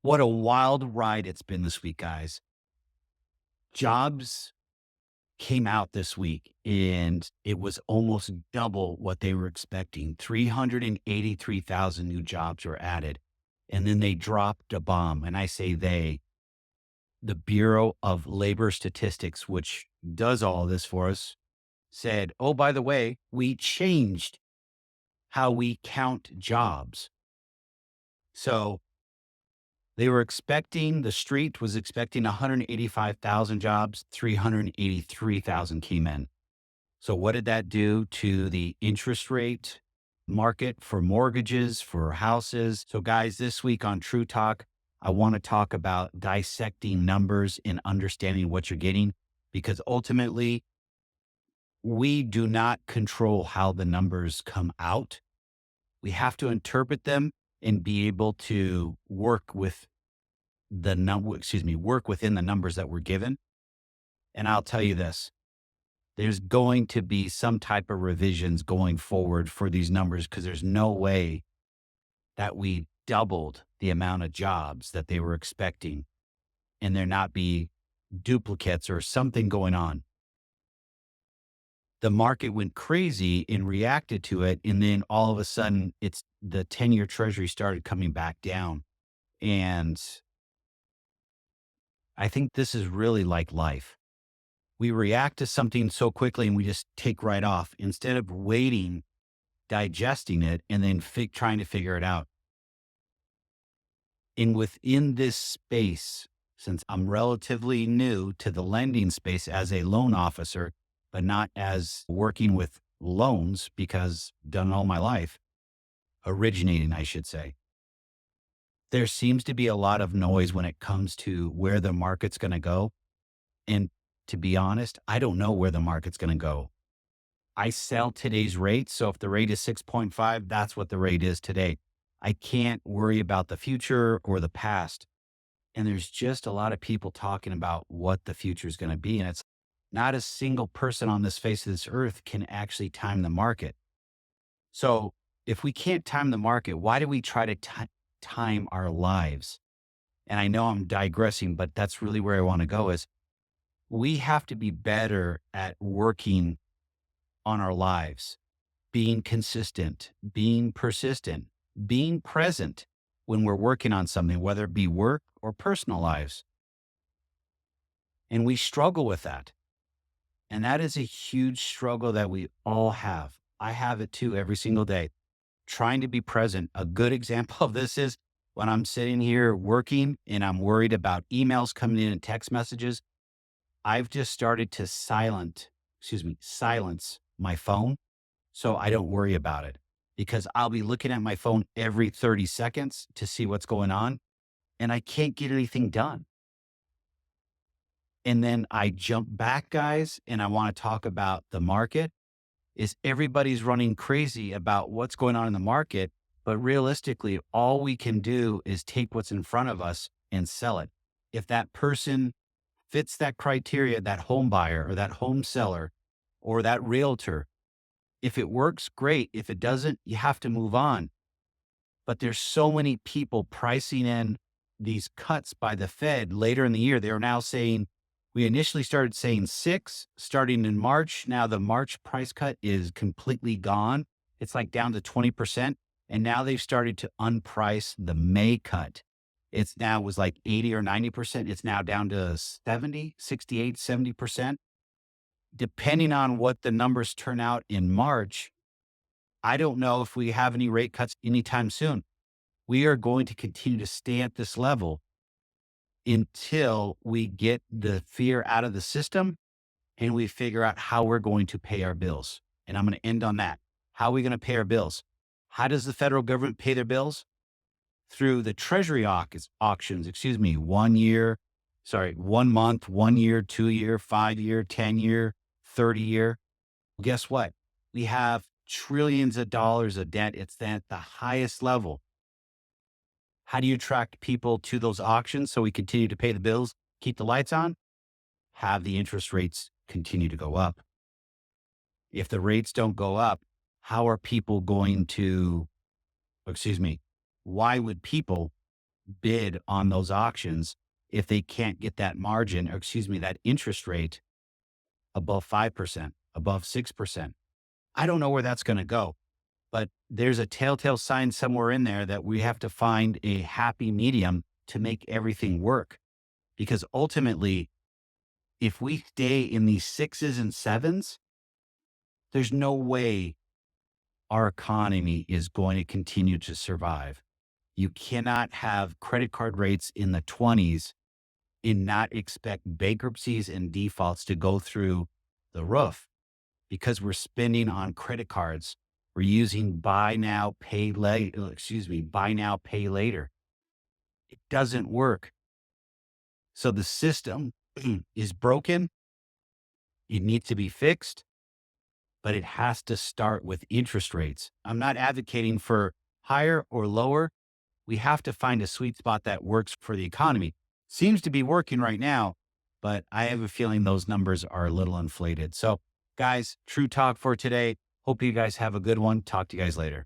What a wild ride it's been this week, guys. Jobs came out this week and it was almost double what they were expecting. 383,000 new jobs were added. And then they dropped a bomb. And I say they, the Bureau of Labor Statistics, which does all this for us, said, oh, by the way, we changed how we count jobs. So the street was expecting 185,000 jobs, 383,000 came in. So what did that do to the interest rate market for mortgages, for houses? So guys, this week on True Talk, I want to talk about dissecting numbers and understanding what you're getting, because ultimately we do not control how the numbers come out. We have to interpret them and be able to work within the numbers that we're given. And I'll tell you this, there's going to be some type of revisions going forward for these numbers, because there's no way that we doubled the amount of jobs that they were expecting and there not be duplicates or something going on. The market went crazy and reacted to it. And then all of a sudden it's the 10-year treasury started coming back down. And I think this is really like life. We react to something so quickly and we just take right off instead of waiting, digesting it, and then trying to figure it out. And within this space, since I'm relatively new to the lending space as a loan officer, but not as working with loans, because done all my life, originating, I should say, there seems to be a lot of noise when it comes to where the market's going to go. And to be honest, I don't know where the market's going to go. I sell today's rate. So if the rate is 6.5, that's what the rate is today. I can't worry about the future or the past. And there's just a lot of people talking about what the future is going to be. And it's not a single person on this face of this earth can actually time the market. So if we can't time the market, why do we try to time our lives? And I know I'm digressing, but that's really where I want to go is we have to be better at working on our lives, being consistent, being persistent, being present when we're working on something, whether it be work or personal lives. And we struggle with that. And that is a huge struggle that we all have. I have it too every single day, trying to be present. A good example of this is when I'm sitting here working and I'm worried about emails coming in and text messages. I've just started to silence my phone so I don't worry about it, because I'll be looking at my phone every 30 seconds to see what's going on and I can't get anything done. And then I jump back, guys, and I want to talk about the market. Is everybody's running crazy about what's going on in the market, but realistically, all we can do is take what's in front of us and sell it. If that person fits that criteria, that home buyer or that home seller or that realtor, if it works, great. If it doesn't, you have to move on. But there's so many people pricing in these cuts by the Fed later in the year. They are now saying, we initially started saying 6 starting in March. Now the March price cut is completely gone. It's like down to 20%. And now they've started to unprice the May cut. It's now was like 80 or 90%. It's now down to 70, 68, 70%. Depending on what the numbers turn out in March, I don't know if we have any rate cuts anytime soon. We are going to continue to stay at this level until we get the fear out of the system and we figure out how we're going to pay our bills. And I'm going to end on that. How are we going to pay our bills? How does the federal government pay their bills? Through the treasury auctions, 1 month, 1 year, 2 year, 5 year, 10 year, 30 year. Well, guess what? We have trillions of dollars of debt. It's at the highest level. How do you attract people to those auctions so we continue to pay the bills, keep the lights on? Have the interest rates continue to go up. If the rates don't go up, how are people going to, why would people bid on those auctions if they can't get that margin, or excuse me, that interest rate above 5%, above 6%. I don't know where that's going to go, but there's a telltale sign somewhere in there that we have to find a happy medium to make everything work. Because ultimately, if we stay in these sixes and sevens, there's no way our economy is going to continue to survive. You cannot have credit card rates in the 20s and not expect bankruptcies and defaults to go through the roof because we're spending on credit cards. We're using buy now, pay later, buy now, pay later. It doesn't work. So the system is broken. It needs to be fixed, but it has to start with interest rates. I'm not advocating for higher or lower. We have to find a sweet spot that works for the economy. Seems to be working right now, but I have a feeling those numbers are a little inflated. So, guys, true talk for today. Hope you guys have a good one. Talk to you guys later.